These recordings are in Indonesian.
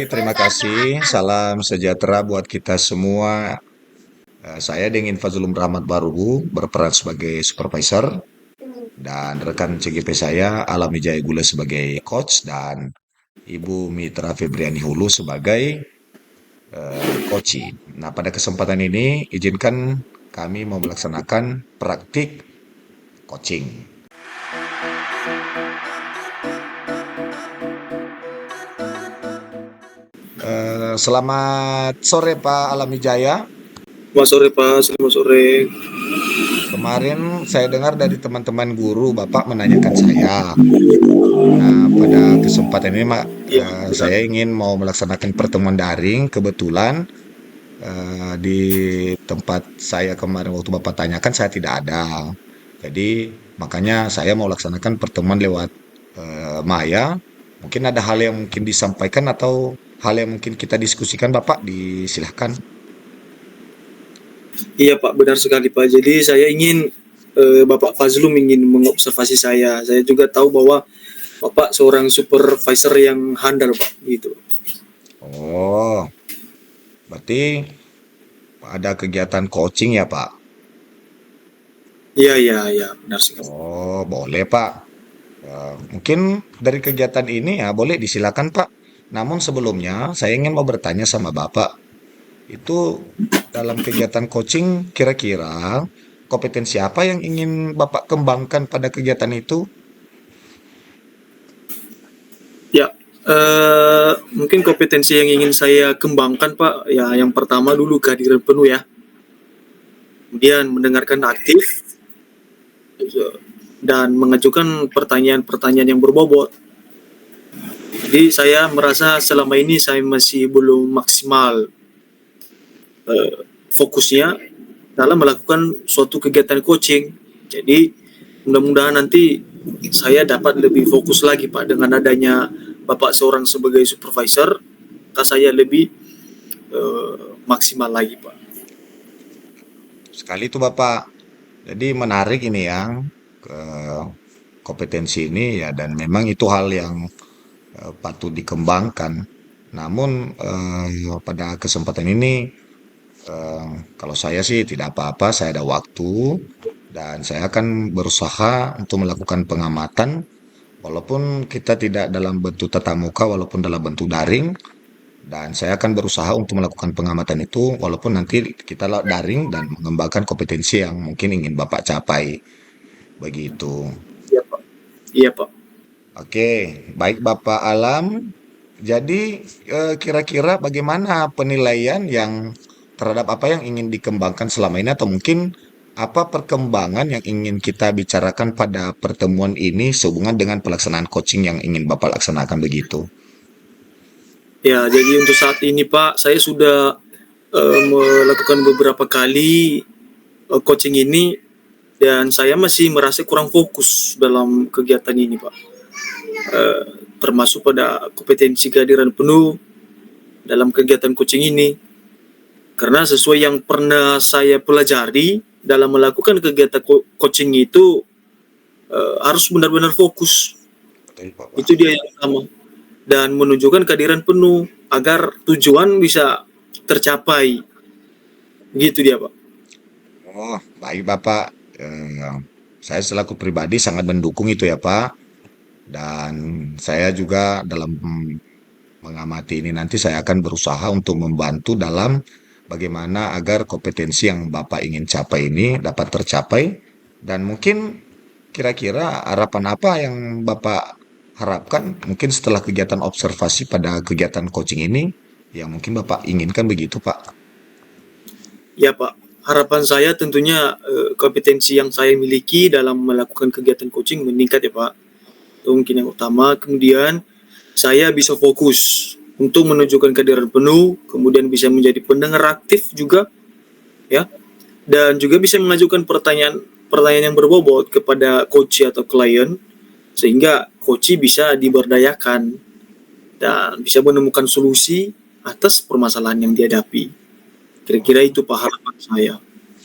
Baik, terima kasih. Salam sejahtera buat kita semua. Saya Dengin Fazlum Rahmat Barugu berperan sebagai supervisor dan rekan CGP saya Alam Wijaya Gula sebagai coach dan Ibu Mitra Febriani Hulu sebagai coaching. Nah, pada kesempatan ini izinkan kami mau melaksanakan praktik coaching. Selamat sore Pak Alam Wijaya. Selamat sore Pak, selamat sore. Kemarin saya dengar dari teman-teman guru Bapak menanyakan saya. Nah, pada kesempatan ini Iya, benar. saya ingin mau melaksanakan pertemuan daring. Kebetulan di tempat saya kemarin waktu Bapak tanyakan saya tidak ada. Jadi makanya saya mau laksanakan pertemuan lewat Maya. Mungkin ada hal yang mungkin disampaikan atau hal yang mungkin kita diskusikan Bapak, disilahkan. Iya Pak, benar sekali Pak. Jadi saya ingin Bapak Fazlum ingin mengobservasi saya. Saya juga tahu bahwa Bapak seorang supervisor yang handal Pak, gitu. Oh, berarti ada kegiatan coaching ya Pak? Iya, iya, iya, benar sekali. Oh, boleh Pak. Mungkin dari kegiatan ini ya boleh disilakan Pak. Namun sebelumnya saya ingin mau bertanya sama Bapak, itu dalam kegiatan coaching kira-kira kompetensi apa yang ingin Bapak kembangkan pada kegiatan itu? Ya, mungkin kompetensi yang ingin saya kembangkan Pak, ya yang pertama dulu kehadiran penuh ya. Kemudian mendengarkan aktif dan mengajukan pertanyaan-pertanyaan yang berbobot. Jadi saya merasa selama ini saya masih belum maksimal fokusnya dalam melakukan suatu kegiatan coaching. Jadi mudah-mudahan nanti saya dapat lebih fokus lagi Pak dengan adanya Bapak seorang sebagai supervisor, saya lebih maksimal lagi Pak. Sekali itu Bapak. Jadi menarik ini ya, ke kompetensi ini ya, dan memang itu hal yang patut dikembangkan. Namun pada kesempatan ini kalau saya sih tidak apa-apa, saya ada waktu dan saya akan berusaha untuk melakukan pengamatan walaupun kita tidak dalam bentuk tatap muka, walaupun dalam bentuk daring, dan saya akan berusaha untuk melakukan pengamatan itu walaupun nanti kita daring dan mengembangkan kompetensi yang mungkin ingin Bapak capai. Begitu. Iya Pak. Iya Pak. Oke, baik Bapak Alam. Jadi kira-kira bagaimana penilaian yang terhadap apa yang ingin dikembangkan selama ini atau mungkin apa perkembangan yang ingin kita bicarakan pada pertemuan ini sehubungan dengan pelaksanaan coaching yang ingin Bapak laksanakan begitu? Ya, jadi untuk saat ini Pak, saya sudah melakukan beberapa kali coaching ini dan saya masih merasa kurang fokus dalam kegiatan ini Pak. Termasuk pada kompetensi kehadiran penuh dalam kegiatan coaching ini. Karena sesuai yang pernah saya pelajari dalam melakukan kegiatan coaching itu harus benar-benar fokus. Betul, Bapak. Itu dia yang utama. Dan menunjukkan kehadiran penuh agar tujuan bisa tercapai. Gitu dia, Pak. Oh, baik Bapak. Eh, saya selaku pribadi sangat mendukung itu ya Pak. Dan saya juga dalam mengamati ini nanti saya akan berusaha untuk membantu dalam bagaimana agar kompetensi yang Bapak ingin capai ini dapat tercapai dan mungkin kira-kira harapan apa yang Bapak harapkan mungkin setelah kegiatan observasi pada kegiatan coaching ini yang mungkin Bapak inginkan begitu Pak. Ya, Pak. Harapan saya tentunya kompetensi yang saya miliki dalam melakukan kegiatan coaching meningkat ya, Pak. Itu mungkin yang utama. Kemudian saya bisa fokus untuk menunjukkan kehadiran penuh, kemudian bisa menjadi pendengar aktif juga, ya, dan juga bisa mengajukan pertanyaan yang berbobot kepada coach atau klien, sehingga coach bisa diberdayakan dan bisa menemukan solusi atas permasalahan yang dihadapi. Kira-kira itu Pak harapan saya.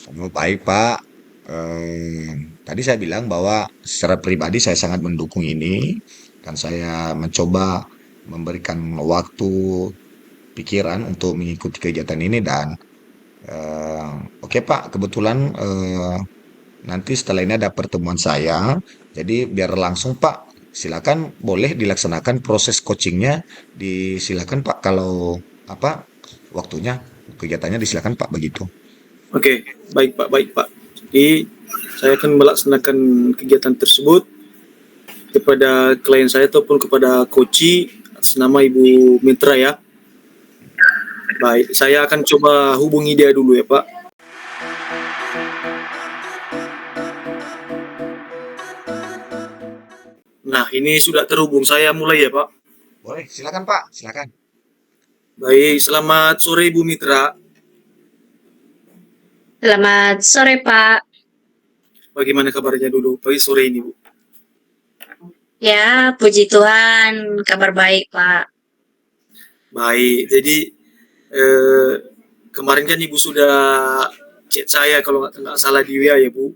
Oh, baik Pak. Eh, Tadi saya bilang bahwa secara pribadi saya sangat mendukung ini dan saya mencoba memberikan waktu pikiran untuk mengikuti kegiatan ini dan eh, oke Pak, kebetulan nanti setelah ini ada pertemuan saya, jadi biar langsung Pak, silakan boleh dilaksanakan proses coachingnya, disilakan Pak kalau apa waktunya kegiatannya disilakan Pak begitu. Oke, baik Pak, baik Pak. Jadi saya akan melaksanakan kegiatan tersebut kepada klien saya ataupun kepada coachi atas nama Ibu Mitra ya. Baik, saya akan coba hubungi dia dulu ya Pak. Nah, ini sudah terhubung. Saya mulai ya Pak. Boleh, silakan Pak, silakan. Baik, selamat sore Ibu Mitra. Selamat sore, Pak. Bagaimana kabarnya dulu pagi sore ini Bu? Ya, puji Tuhan, kabar baik, Pak. Baik, jadi kemarin kan Ibu sudah chat saya kalau nggak salah di WA ya Bu.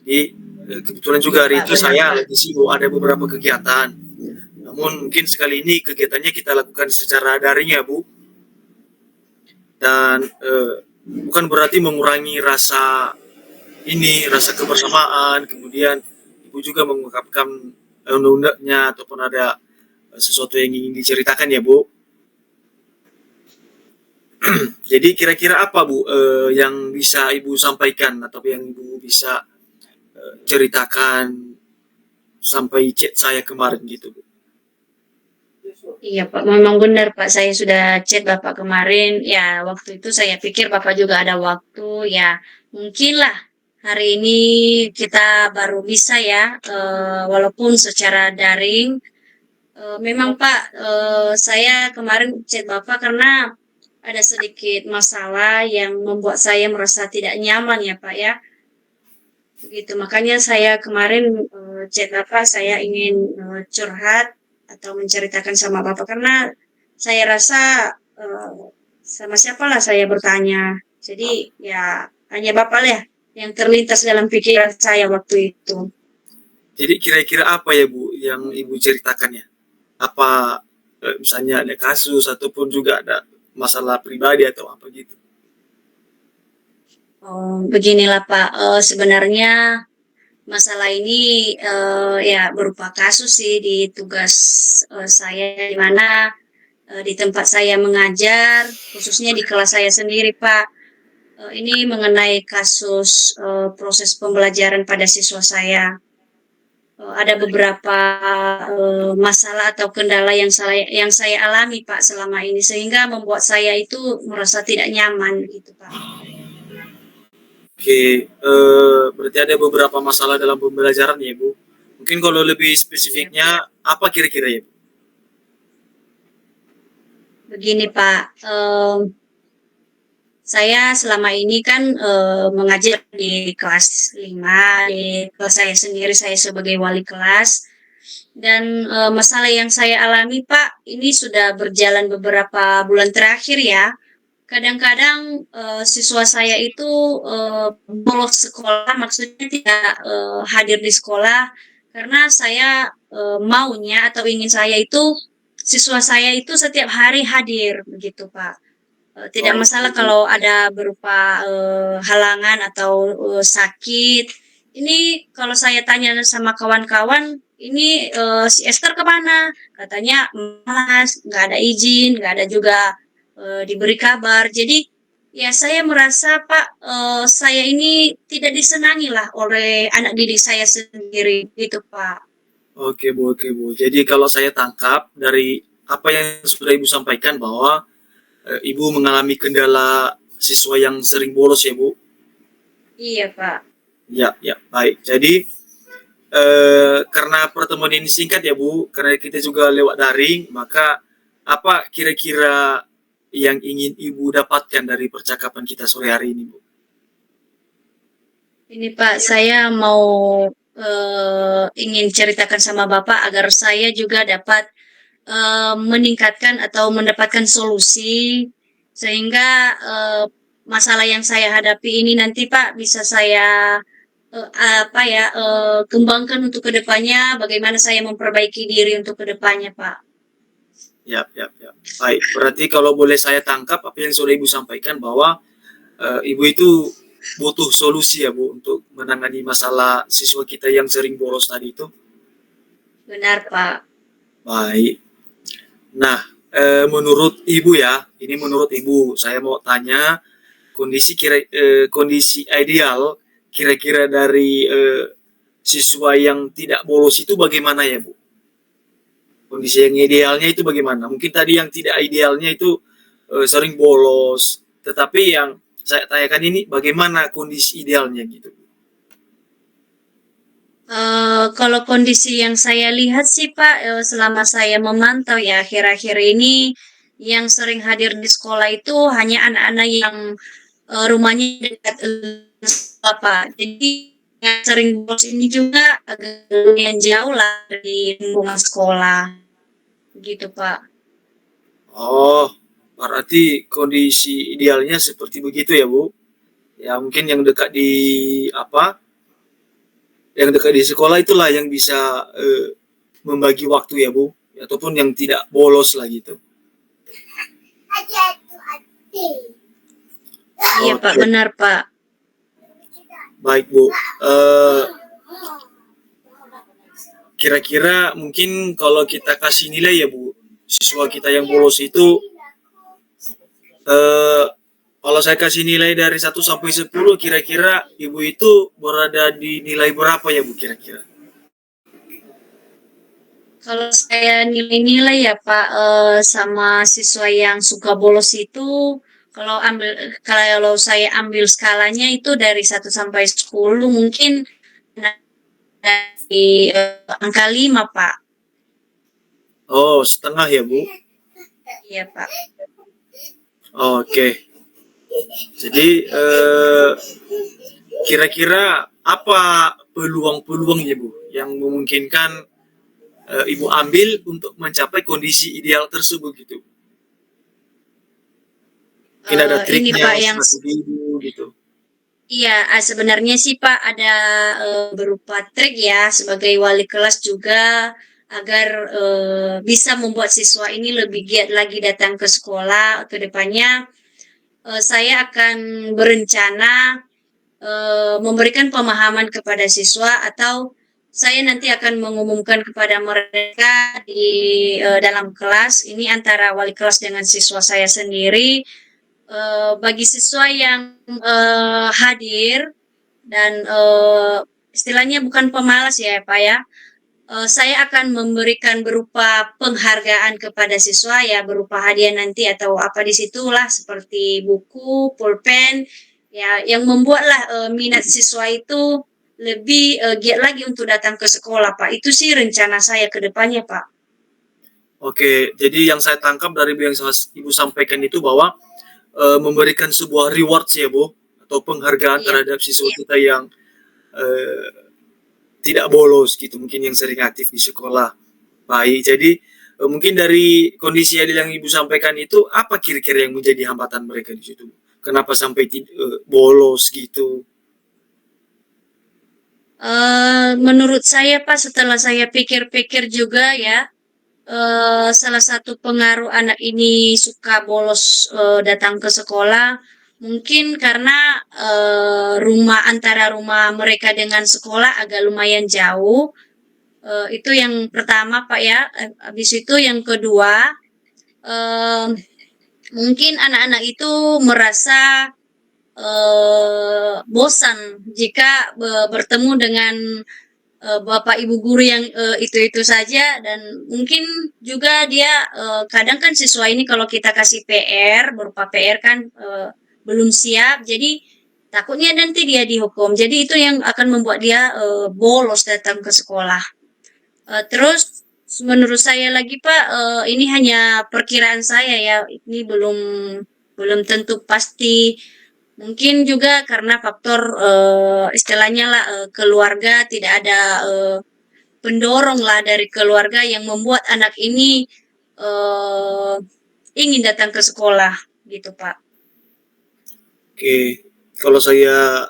Jadi kebetulan juga Iya, hari Pak, itu benar, saya Pak. lagi sibuk ada beberapa kegiatan. Namun mungkin sekali ini kegiatannya kita lakukan secara daring ya Bu. Dan bukan berarti mengurangi rasa kebersamaan. Kemudian Ibu juga mengungkapkan undang-undangnya ataupun ada sesuatu yang ingin diceritakan ya Bu. Jadi kira-kira apa Bu yang bisa Ibu sampaikan atau yang Ibu bisa ceritakan sampai chat saya kemarin gitu Bu? Iya, Pak, memang benar, Pak. Saya sudah chat Bapak kemarin. Ya, waktu itu saya pikir Bapak juga ada waktu. Ya, mungkinlah hari ini kita baru bisa ya, walaupun secara daring. Memang, Pak, saya kemarin chat Bapak karena ada sedikit masalah yang membuat saya merasa tidak nyaman ya, Pak, ya. Begitu, makanya saya kemarin chat Bapak, saya ingin curhat atau menceritakan sama Bapak karena saya rasa eh, sama siapalah saya bertanya. Jadi ya hanya Bapak lah yang terlintas dalam pikiran saya waktu itu. Jadi kira-kira apa ya Bu yang Ibu ceritakan ya? Apa misalnya ada kasus ataupun juga ada masalah pribadi atau apa gitu? Beginilah Pak, sebenarnya masalah ini ya berupa kasus sih di tugas saya di mana di tempat saya mengajar, khususnya di kelas saya sendiri, Pak. Ini mengenai kasus proses pembelajaran pada siswa saya. Ada beberapa masalah atau kendala yang saya alami, Pak, selama ini sehingga membuat saya itu merasa tidak nyaman, gitu, Pak. Oke, berarti ada beberapa masalah dalam pembelajaran ya Bu. Mungkin kalau lebih Iya, spesifiknya Pak. apa kira-kira ya Bu? Begini, Pak. Saya selama ini kan mengajar di kelas 5 di kelas saya sendiri, saya sebagai wali kelas. Dan masalah yang saya alami, Pak, ini sudah berjalan beberapa bulan terakhir ya. Kadang-kadang siswa saya itu bolos sekolah, maksudnya tidak hadir di sekolah karena saya maunya atau ingin saya itu siswa saya itu setiap hari hadir, begitu, Pak. Tidak Oh, masalah kalau ada berupa halangan atau sakit. Ini kalau saya tanya sama kawan-kawan, ini si Esther kemana? Katanya malas, nggak ada izin, nggak ada juga diberi kabar. Jadi ya saya merasa Pak, saya ini tidak disenangi lah oleh anak didik saya sendiri, gitu Pak. oke Bu. Jadi kalau saya tangkap dari apa yang sudah Ibu sampaikan bahwa Ibu mengalami kendala siswa yang sering bolos ya Bu. Iya Pak. Ya, ya, baik. Jadi karena pertemuan ini singkat ya Bu, karena kita juga lewat daring, maka apa kira-kira yang ingin Ibu dapatkan dari percakapan kita sore hari ini Bu? Ini Pak, saya mau ingin ceritakan sama Bapak agar saya juga dapat meningkatkan atau mendapatkan solusi sehingga masalah yang saya hadapi ini nanti Pak bisa saya apa ya kembangkan untuk kedepannya. Bagaimana saya memperbaiki diri untuk kedepannya Pak. ya. Baik, berarti kalau boleh saya tangkap apa yang sudah Ibu sampaikan bahwa Ibu itu butuh solusi ya Bu untuk menangani masalah siswa kita yang sering bolos tadi itu. Benar, Pak. Baik. Nah, menurut Ibu ya, ini menurut Ibu, saya mau tanya kondisi ideal kira-kira dari siswa yang tidak bolos itu bagaimana ya Bu? Kondisi yang idealnya itu bagaimana? Mungkin tadi yang tidak idealnya itu sering bolos, tetapi yang saya tanyakan ini bagaimana kondisi idealnya gitu. Kalau kondisi yang saya lihat sih Pak, selama saya memantau ya akhir-akhir ini yang sering hadir di sekolah itu hanya anak-anak yang rumahnya dekat sekolah Pak. Jadi yang sering bolos ini juga agak lumayan jauh lah dari lingkungan sekolah, gitu Pak. Oh, berarti kondisi idealnya seperti begitu ya Bu? Ya mungkin yang dekat di apa? Yang dekat di sekolah itulah yang bisa membagi waktu ya Bu, ataupun yang tidak bolos lah gitu. Iya Pak, Oke, benar Pak. baik Bu. Kira-kira mungkin kalau kita kasih nilai ya Bu, siswa kita yang bolos itu, eh, kalau saya kasih nilai dari 1 sampai 10, kira-kira Ibu itu berada di nilai berapa ya Bu kira-kira? Kalau saya nilai-nilai ya Pak, sama siswa yang suka bolos itu, kalau saya ambil skalanya itu dari 1 sampai 10 mungkin dari angka 5 Pak. Oh, setengah ya Bu? Iya Pak. Oke. Jadi kira-kira apa peluang-peluangnya Bu yang memungkinkan Ibu ambil untuk mencapai kondisi ideal tersebut gitu? Mungkin ada Ini triknya, Pak yang strategi Ibu gitu. iya, sebenarnya sih Pak ada berupa trik ya sebagai wali kelas juga agar bisa membuat siswa ini lebih giat lagi datang ke sekolah ke depannya. Saya akan berencana memberikan pemahaman kepada siswa atau saya nanti akan mengumumkan kepada mereka di dalam kelas ini antara wali kelas dengan siswa saya sendiri. Bagi siswa yang hadir dan istilahnya bukan pemalas ya Pak ya. Saya akan memberikan berupa penghargaan kepada siswa ya berupa hadiah nanti atau apa di situlah seperti buku, pulpen ya yang membuatlah minat siswa itu lebih giat lagi untuk datang ke sekolah Pak. Itu sih rencana saya ke depannya Pak. Oke, jadi yang saya tangkap dari yang Ibu sampaikan itu bahwa memberikan sebuah reward ya Bu, atau penghargaan Iya, terhadap siswa kita yang eh, tidak bolos gitu, mungkin yang sering aktif di sekolah. Baik, jadi mungkin dari kondisi adil yang Ibu sampaikan itu, apa kira-kira yang menjadi hambatan mereka di situ? Kenapa sampai bolos gitu? menurut saya Pak setelah saya pikir-pikir juga ya salah satu pengaruh anak ini suka bolos datang ke sekolah mungkin karena antara rumah mereka dengan sekolah agak lumayan jauh. Itu yang pertama Pak ya. Habis itu yang kedua eh, mungkin anak-anak itu merasa bosan jika bertemu dengan bapak ibu guru yang itu-itu saja dan mungkin juga dia kadang kan siswa ini kalau kita kasih PR berupa PR kan belum siap jadi takutnya nanti dia dihukum jadi itu yang akan membuat dia bolos datang ke sekolah. Terus menurut saya lagi Pak ini hanya perkiraan saya ya ini belum belum tentu pasti. Mungkin juga karena faktor istilahnya lah keluarga tidak ada pendorong lah dari keluarga yang membuat anak ini eh, ingin datang ke sekolah gitu Pak. Oke, kalau saya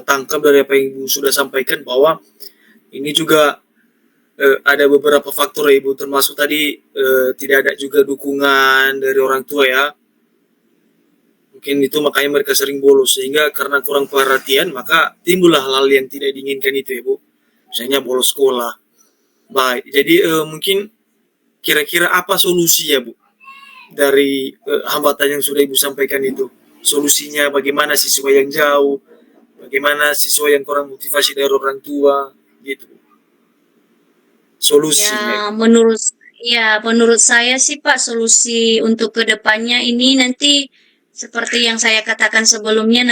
tangkap dari apa yang Ibu sudah sampaikan bahwa ini juga ada beberapa faktor ya Ibu, termasuk tadi tidak ada juga dukungan dari orang tua ya. Mungkin itu makanya mereka sering bolos, sehingga karena kurang perhatian maka timbullah hal-hal yang tidak diinginkan itu ya Bu. Misalnya bolos sekolah. Baik, jadi mungkin kira-kira apa solusinya Bu dari hambatan yang sudah Ibu sampaikan itu? Solusinya bagaimana siswa yang jauh, bagaimana siswa yang kurang motivasi dari orang tua, gitu. Solusinya. Ya, menurut saya sih Pak, solusi untuk kedepannya ini nanti seperti yang saya katakan sebelumnya,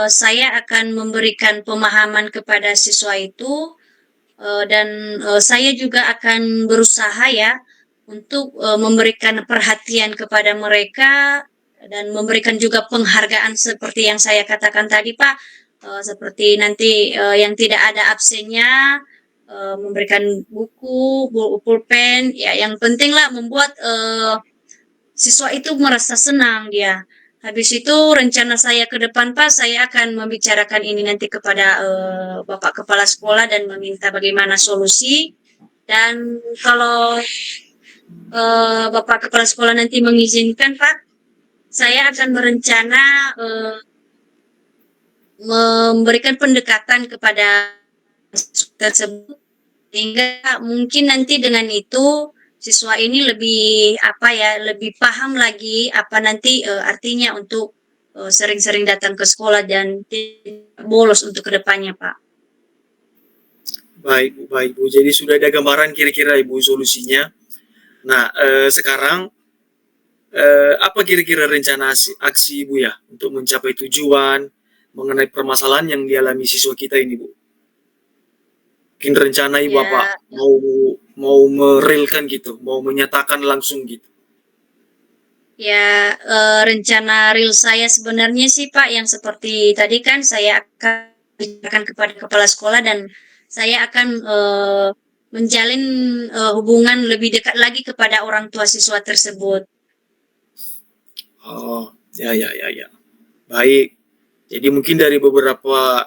saya akan memberikan pemahaman kepada siswa itu, dan saya juga akan berusaha ya untuk memberikan perhatian kepada mereka dan memberikan juga penghargaan seperti yang saya katakan tadi Pak, seperti nanti yang tidak ada absennya, memberikan buku, pulpen, ya yang penting lah membuat siswa itu merasa senang dia. Habis itu rencana saya ke depan Pak, saya akan membicarakan ini nanti kepada Bapak Kepala Sekolah dan meminta bagaimana solusi. Dan kalau Bapak Kepala Sekolah nanti mengizinkan Pak, saya akan berencana memberikan pendekatan kepada siswa tersebut sehingga mungkin nanti dengan itu siswa ini lebih apa ya, lebih paham lagi apa nanti artinya untuk sering-sering datang ke sekolah dan tidak bolos untuk kedepannya, Pak. Baik, Bu, baik, Bu. Jadi sudah ada gambaran kira-kira Ibu solusinya. Nah, sekarang apa kira-kira rencana aksi Ibu ya untuk mencapai tujuan mengenai permasalahan yang dialami siswa kita ini, Bu? Mungkin rencana Ibu apa? Ya, Mau mau merealkan gitu, mau menyatakan langsung gitu. ya rencana real saya sebenarnya sih Pak yang seperti tadi kan saya akan kepada kepala sekolah dan saya akan menjalin hubungan lebih dekat lagi kepada orang tua siswa tersebut. Oh, ya, ya, ya, ya. Baik. Jadi mungkin dari beberapa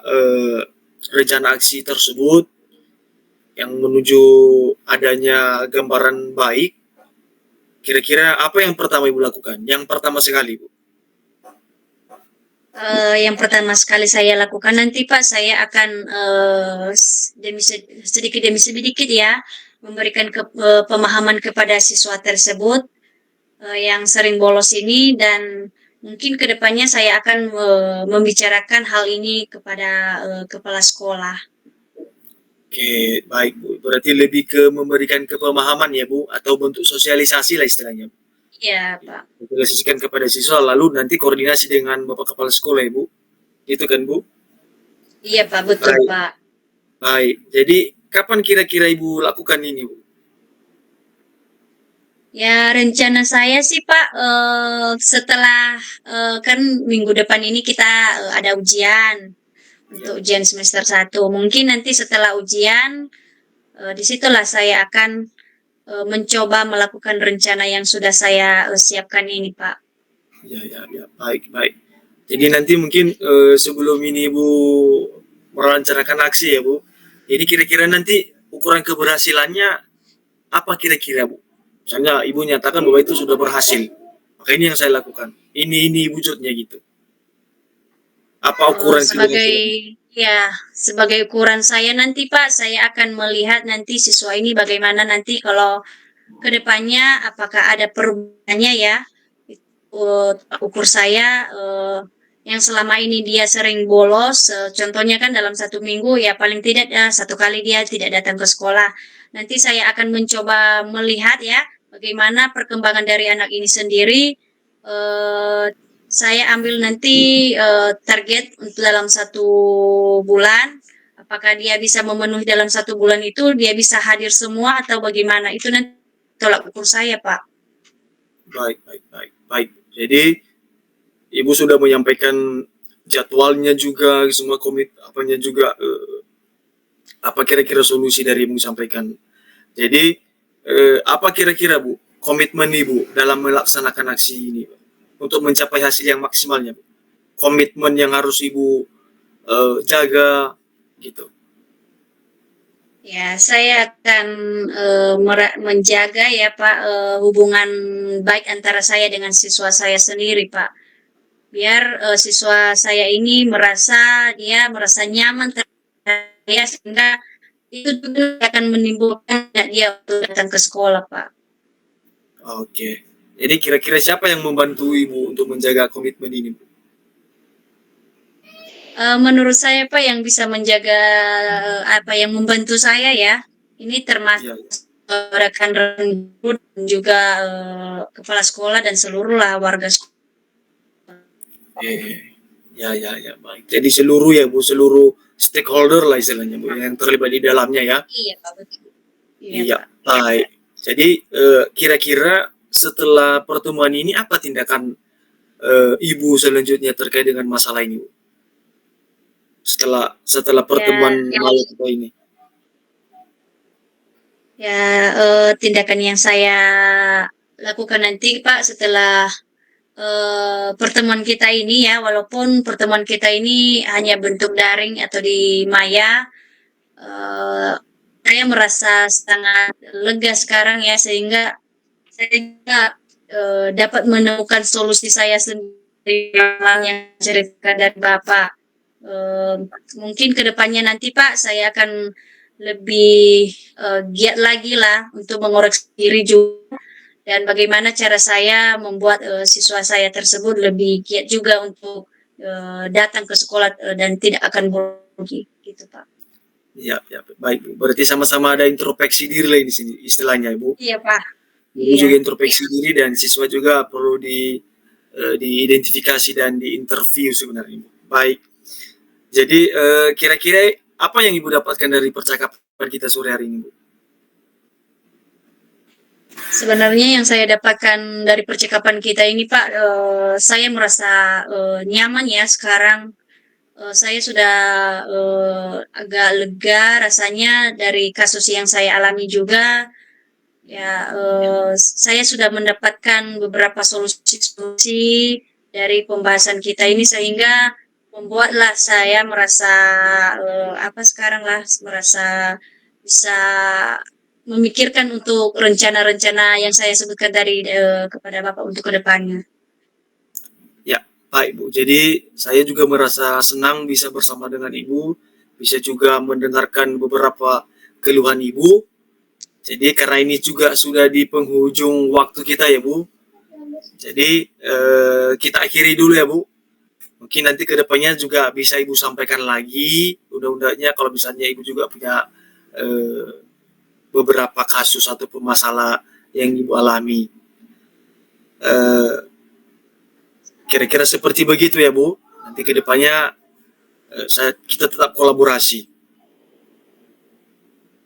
rencana aksi tersebut yang menuju adanya gambaran baik, kira-kira apa yang pertama Ibu lakukan? Yang pertama sekali, Bu. Yang pertama sekali saya lakukan nanti Pak, saya akan sedikit demi sedikit ya memberikan pemahaman kepada siswa tersebut yang sering bolos ini dan mungkin kedepannya saya akan membicarakan hal ini kepada kepala sekolah. Oke, baik, Bu. Berarti lebih ke memberikan kepemahaman ya, Bu, atau bentuk sosialisasi lah istilahnya. Iya Pak. Sosialisasikan kepada siswa, lalu nanti koordinasi dengan Bapak Kepala Sekolah ya, Bu. Itu kan, Bu? Iya Pak, betul Baik, Pak. baik. Jadi, kapan kira-kira Ibu lakukan ini, Bu? Ya, rencana saya sih Pak, setelah kan minggu depan ini kita ada ujian Ya, untuk ujian semester 1. Mungkin nanti setelah ujian, disitulah saya akan mencoba melakukan rencana yang sudah saya siapkan ini Pak. ya, ya, ya. Baik, baik. Jadi nanti mungkin sebelum ini Ibu merencanakan aksi ya, Bu. Jadi kira-kira nanti ukuran keberhasilannya apa kira-kira, Bu? Misalnya Ibu nyatakan bahwa itu sudah berhasil. Maka ini yang saya lakukan. Ini wujudnya gitu. Apa ukuran Sebagai keberhasilan? ya sebagai ukuran saya nanti Pak, saya akan melihat nanti siswa ini bagaimana nanti kalau kedepannya apakah ada perubahannya ya. Ukur saya yang selama ini dia sering bolos, contohnya kan dalam 1 minggu ya paling tidak 1 kali dia tidak datang ke sekolah. Nanti saya akan mencoba melihat ya bagaimana perkembangan dari anak ini sendiri. Eh, saya ambil nanti target untuk dalam 1 bulan. Apakah dia bisa memenuhi dalam 1 bulan itu dia bisa hadir semua atau bagaimana? Itu nanti tolak ukur saya Pak. Baik, baik, baik, baik. Jadi Ibu sudah menyampaikan jadwalnya juga, semua komit apanya juga apa kira-kira solusi dari Ibu sampaikan. Jadi apa kira-kira Bu komitmen Ibu dalam melaksanakan aksi ini Pak, untuk mencapai hasil yang maksimalnya Bu? Komitmen yang harus Ibu jaga gitu. Ya, saya akan menjaga ya Pak hubungan baik antara saya dengan siswa saya sendiri Pak. Biar siswa saya ini merasa nyaman terhadap saya sehingga itu juga akan menimbulkan dia untuk datang ke sekolah Pak. Oke. Jadi kira-kira siapa yang membantu Ibu untuk menjaga komitmen ini, Bu? Menurut saya Pak yang bisa menjaga yang membantu saya ya, ini termasuk Ya, rekan-rekan guru dan juga kepala sekolah dan seluruh lah warga sekolah. eh, ya, baik. Jadi seluruh ya, Bu, seluruh stakeholder lah istilahnya, Bu, yang terlibat di dalamnya ya. Iya Pak, betul. Iya Iya, Pak. baik. Jadi kira-kira setelah pertemuan ini apa tindakan Ibu selanjutnya terkait dengan masalah ini, Bu? Setelah pertemuan Ya, malam kita ini. ya tindakan yang saya lakukan nanti Pak setelah pertemuan kita ini ya, walaupun pertemuan kita ini hanya bentuk daring atau di maya, eh, saya merasa sangat lega sekarang ya, sehingga saya juga dapat menemukan solusi saya sendiri yang cerita dari Bapak. Eh, Mungkin kedepannya nanti Pak, saya akan lebih giat lagi lah untuk mengoreksi diri juga dan bagaimana cara saya membuat siswa saya tersebut lebih giat juga untuk datang ke sekolah dan tidak akan grogi gitu Pak. Ya, baik, Bu. Berarti sama-sama ada introspeksi diri lah di sini istilahnya, Bu. Iya Pak. Ibu Iya. juga introspeksi diri dan siswa juga perlu diidentifikasi dan diinterview sebenarnya, Bu. Baik. Jadi kira-kira apa yang Ibu dapatkan dari percakapan kita sore hari ini, Bu? Sebenarnya yang saya dapatkan dari percakapan kita ini Pak, saya merasa nyaman ya sekarang. Saya sudah agak lega rasanya dari kasus yang saya alami juga. Ya, saya sudah mendapatkan beberapa solusi-solusi dari pembahasan kita ini sehingga membuatlah saya merasa sekarang lah merasa bisa memikirkan untuk rencana-rencana yang saya sebutkan tadi kepada Bapak untuk kedepannya. Ya, baik, Bu. Jadi saya juga merasa senang bisa bersama dengan Ibu, bisa juga mendengarkan beberapa keluhan Ibu. Jadi karena ini juga sudah di penghujung waktu kita ya, Bu. Jadi kita akhiri dulu ya, Bu. Mungkin nanti kedepannya juga bisa Ibu sampaikan lagi undang-undangnya kalau misalnya Ibu juga punya eh, beberapa kasus ataupun masalah yang Ibu alami. Eh, Kira-kira seperti begitu ya, Bu. Nanti kedepannya kita tetap kolaborasi.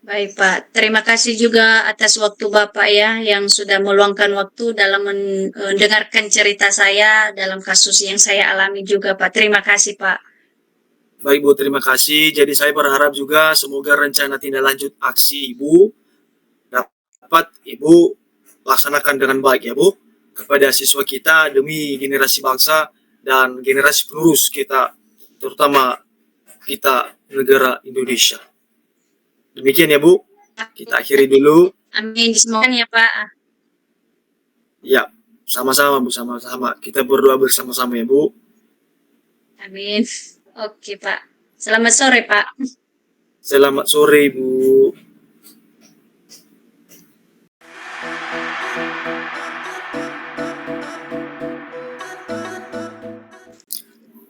Baik Pak, terima kasih juga atas waktu Bapak ya yang sudah meluangkan waktu dalam mendengarkan cerita saya dalam kasus yang saya alami juga Pak. Terima kasih Pak. Baik, Bu, terima kasih. Jadi saya berharap juga semoga rencana tindak lanjut aksi Ibu dapat Ibu laksanakan dengan baik ya, Bu, kepada siswa kita demi generasi bangsa dan generasi penerus kita, terutama kita negara Indonesia. Demikian ya, Bu. Kita akhiri dulu. Amin, disemogakan ya Pak. Ya, sama-sama, Bu, sama-sama. Kita berdoa bersama-sama ya, Bu. Amin. Oke Pak. Selamat sore Pak. Selamat sore, Bu.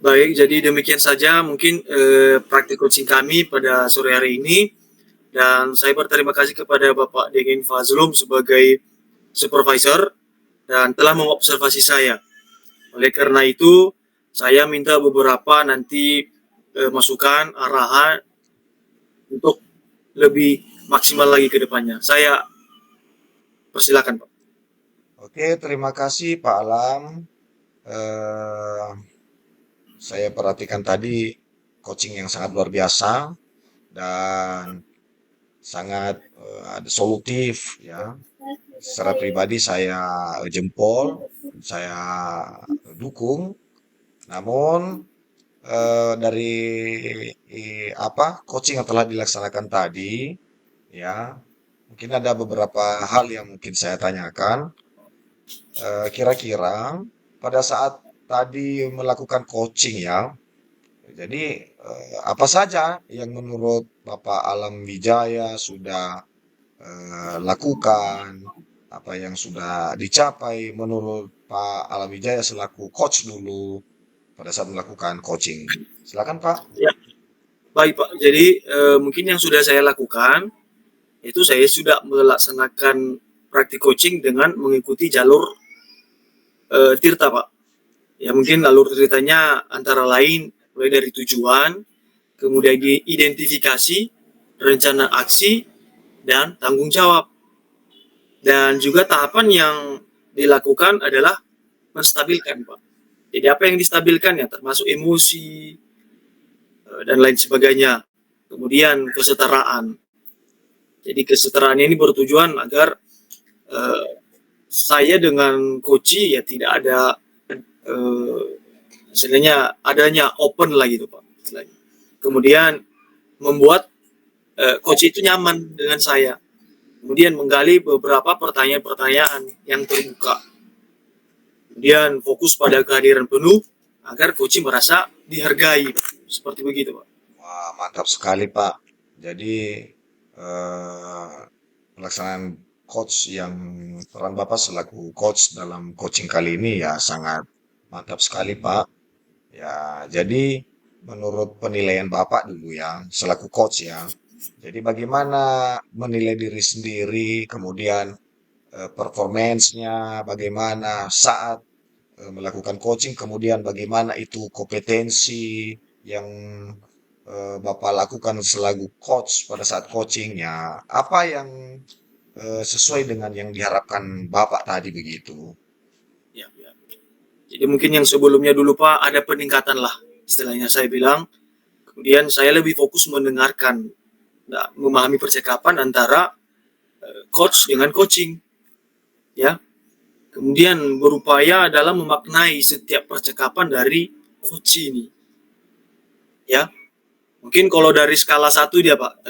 Baik, jadi demikian saja mungkin praktik coaching kami pada sore hari ini. Dan saya berterima kasih kepada Bapak Dengin Fazlum sebagai supervisor dan telah mengobservasi saya. Oleh karena itu, saya minta beberapa nanti masukan, arahan untuk lebih maksimal lagi ke depannya. Saya persilakan, Pak. Oke, terima kasih Pak Alam. Eh, saya perhatikan tadi coaching yang sangat luar biasa dan sangat ada solutif ya. Secara pribadi saya jempol, saya dukung. Namun dari coaching yang telah dilaksanakan tadi ya. Mungkin ada beberapa hal yang mungkin saya tanyakan. Kira-kira pada saat tadi melakukan coaching ya, jadi apa saja yang menurut Bapak Alam Wijaya sudah lakukan, apa yang sudah dicapai menurut Pak Alam Wijaya selaku coach dulu pada saat melakukan coaching. Silakan Pak. Ya, baik Pak. Jadi mungkin yang sudah saya lakukan itu saya sudah melaksanakan praktik coaching dengan mengikuti jalur Tirta Pak. Ya mungkin alur ceritanya antara lain mulai dari tujuan, kemudian identifikasi, rencana aksi, dan tanggung jawab. Dan juga tahapan yang dilakukan adalah menstabilkan, Pak. Jadi apa yang distabilkan ya termasuk emosi dan lain sebagainya. Kemudian kesetaraan. Jadi kesetaraan ini bertujuan agar eh, saya dengan coach ya tidak ada eh, istilahnya adanya open lah gitu Pak. Kemudian membuat coach itu nyaman dengan saya. Kemudian menggali beberapa pertanyaan-pertanyaan yang terbuka. Kemudian fokus pada kehadiran penuh agar coach merasa dihargai. Seperti begitu, Pak. Wah, mantap sekali Pak. Jadi eh, pelaksanaan coach yang peran Bapak selaku coach dalam coaching kali ini ya sangat mantap sekali Pak. Ya, jadi menurut penilaian Bapak dulu ya, selaku coach ya. Jadi bagaimana menilai diri sendiri, kemudian performance-nya, bagaimana saat melakukan coaching, kemudian bagaimana itu kompetensi yang Bapak lakukan selaku coach pada saat coachingnya, apa yang sesuai dengan yang diharapkan Bapak tadi begitu. Ya, ya. Jadi mungkin yang sebelumnya dulu Pak ada peningkatan lah. Istilahnya saya bilang. Kemudian saya lebih fokus mendengarkan, memahami percakapan antara coach dengan coaching. Ya. Kemudian berupaya dalam memaknai setiap percakapan dari coach ini. Ya. Mungkin kalau dari skala 1 dia Pak,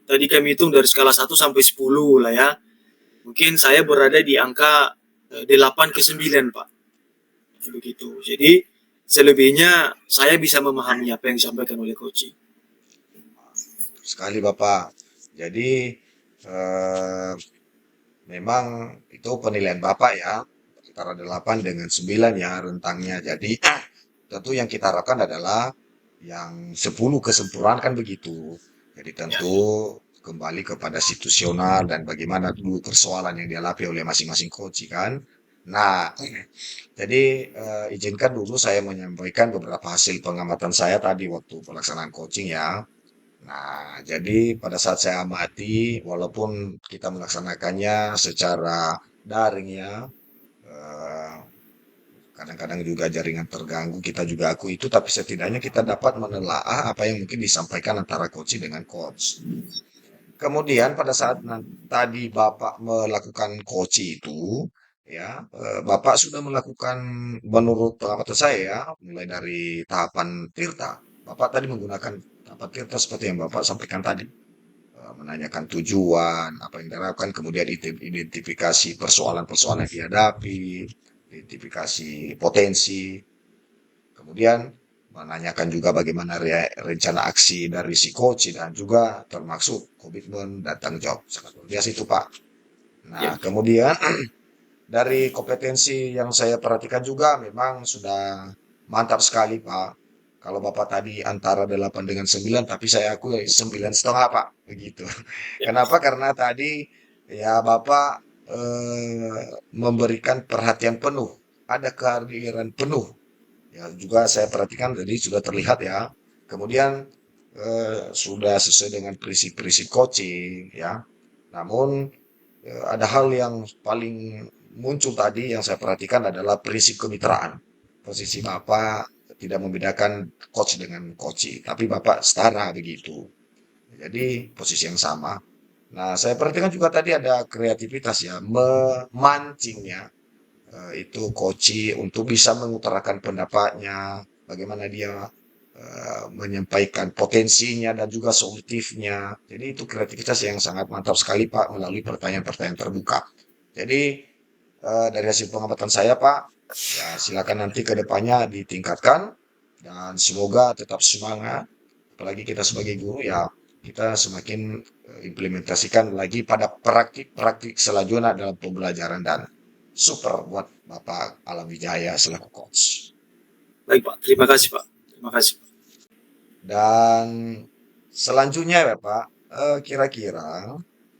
tadi kami hitung dari skala 1 sampai 10 lah ya. Mungkin saya berada di angka 8 ke 9 Pak. Begitu. Jadi selebihnya saya bisa memahami apa yang disampaikan oleh coach. Sekali Bapak. Jadi eh, memang itu penilaian Bapak ya, antara 8 dengan 9 ya rentangnya. Jadi tentu yang kita harapkan adalah yang 10 kesempurnaan kan begitu. Jadi Ya, tentu kembali kepada situasional dan bagaimana dulu persoalan yang dialami oleh masing-masing coach kan. Nah, jadi izinkan dulu saya menyampaikan beberapa hasil pengamatan saya tadi waktu pelaksanaan coaching ya. Nah, jadi pada saat saya amati, walaupun kita melaksanakannya secara daring ya, eh, kadang-kadang juga jaringan terganggu, kita juga akui itu, tapi setidaknya kita dapat menelaah apa yang mungkin disampaikan antara coach dengan coach. Kemudian pada saat tadi Bapak melakukan coach itu, ya, Bapak sudah melakukan menurut pengamatan saya ya, mulai dari tahapan tirta. Bapak tadi menggunakan tahapan tirta seperti yang Bapak sampaikan tadi. Menanyakan tujuan, apa yang diharapkan, kemudian identifikasi persoalan-persoalan yang dihadapi, identifikasi potensi, kemudian menanyakan juga bagaimana rencana aksi dari si coach dan juga termasuk komitmen dan tanggung jawab. Sangat luar biasa itu Pak. Nah, ya, kemudian dari kompetensi yang saya perhatikan juga memang sudah mantap sekali Pak. Kalau Bapak tadi antara 8 dengan 9, tapi saya akui 9,5 Pak. Begitu. ya, Kenapa? Karena tadi ya Bapak memberikan perhatian penuh. Ada kehadiran penuh. Ya juga saya perhatikan tadi sudah terlihat ya. Kemudian sudah sesuai dengan prinsip-prinsip coaching ya. Namun ada hal yang paling muncul tadi yang saya perhatikan adalah prinsip kemitraan. Posisi Bapak tidak membedakan coach dengan coach, tapi Bapak setara begitu. Jadi posisi yang sama. Nah, saya perhatikan juga tadi ada kreativitas ya, memancingnya itu coach untuk bisa mengutarakan pendapatnya, bagaimana dia menyampaikan potensinya dan juga solutifnya. Jadi itu kreativitas yang sangat mantap sekali Pak melalui pertanyaan-pertanyaan terbuka. Jadi dari hasil pengamatan saya Pak, ya silakan nanti ke depannya ditingkatkan dan semoga tetap semangat. Apalagi kita sebagai guru ya kita semakin implementasikan lagi pada praktik-praktik selanjutnya dalam pembelajaran dan super buat Bapak Alam Wijaya selaku coach. Baik Pak, terima kasih Pak. Terima kasih. Dan selanjutnya ya Pak, kira-kira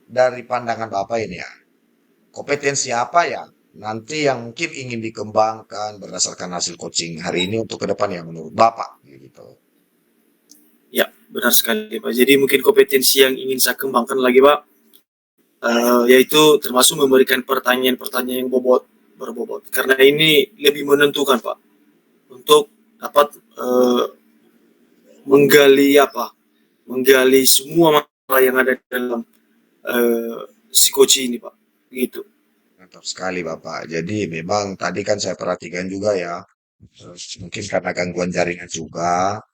dari pandangan Bapak ini ya, kompetensi apa ya nanti yang mungkin ingin dikembangkan berdasarkan hasil coaching hari ini untuk ke depan ya menurut Bapak gitu. Ya, benar sekali Pak. Jadi mungkin kompetensi yang ingin saya kembangkan lagi Pak, yaitu termasuk memberikan pertanyaan-pertanyaan yang berbobot. Karena ini lebih menentukan Pak untuk dapat menggali semua masalah yang ada dalam psikoci ini Pak. Gitu. Mantap sekali Bapak. Jadi memang tadi kan saya perhatikan juga ya, mungkin karena gangguan jaringan juga,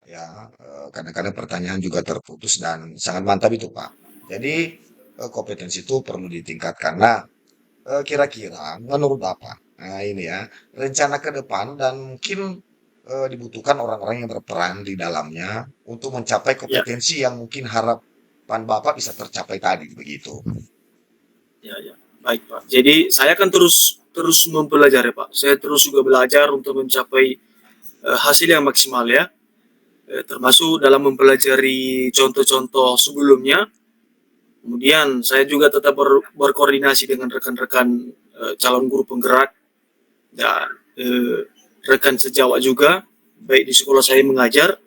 ya kadang-kadang pertanyaan juga terputus dan sangat mantap itu Pak. Jadi kompetensi itu perlu ditingkatkan. Nah, kira-kira menurut Bapak, nah ini ya, rencana ke depan dan mungkin dibutuhkan orang-orang yang berperan di dalamnya untuk mencapai Ya, kompetensi yang mungkin harapan Bapak bisa tercapai tadi begitu. ya. Baik Pak. Jadi saya akan terus mempelajari Pak. Saya terus juga belajar untuk mencapai hasil yang maksimal ya. Termasuk dalam mempelajari contoh-contoh sebelumnya. Kemudian saya juga tetap berkoordinasi dengan rekan-rekan calon guru penggerak dan rekan sejawat juga, baik di sekolah saya mengajar,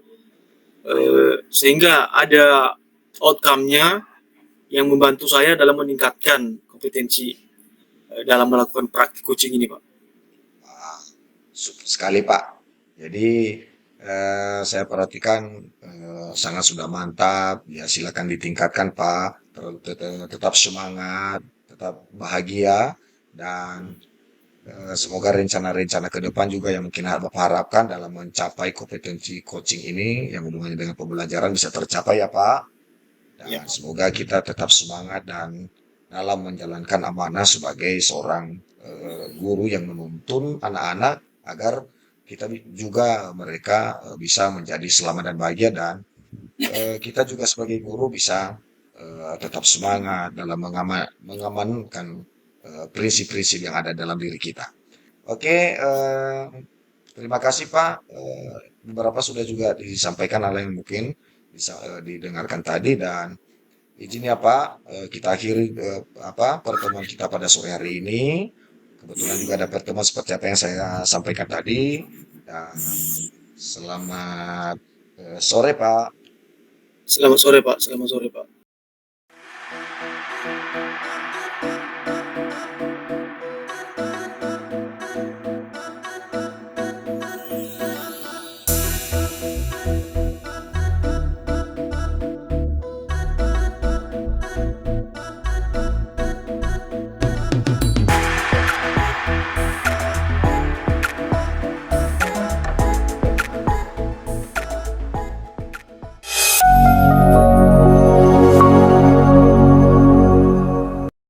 sehingga ada outcome-nya yang membantu saya dalam meningkatkan kompetensi dalam melakukan praktik coaching ini, Pak. Wah, super sekali Pak. Jadi saya perhatikan sangat sudah mantap. Ya silakan ditingkatkan Pak. Tetap semangat, tetap bahagia dan semoga rencana-rencana ke depan juga yang mungkin Bapak harapkan dalam mencapai kompetensi coaching ini yang hubungannya dengan pembelajaran bisa tercapai ya Pak. Ya, Dan semoga kita tetap semangat dan dalam menjalankan amanah sebagai seorang guru yang menuntun anak-anak agar kita juga mereka bisa menjadi selamat dan bahagia dan kita juga sebagai guru bisa tetap semangat dalam mengamankan prinsip-prinsip yang ada dalam diri kita. Oke, terima kasih Pak. Beberapa sudah juga disampaikan hal yang mungkin bisa didengarkan tadi dan izin ya Pak, kita akhiri pertemuan kita pada sore hari ini. Kebetulan juga ada pertemuan seperti apa yang saya sampaikan tadi dan selamat sore Pak. selamat sore Pak. Selamat sore Pak.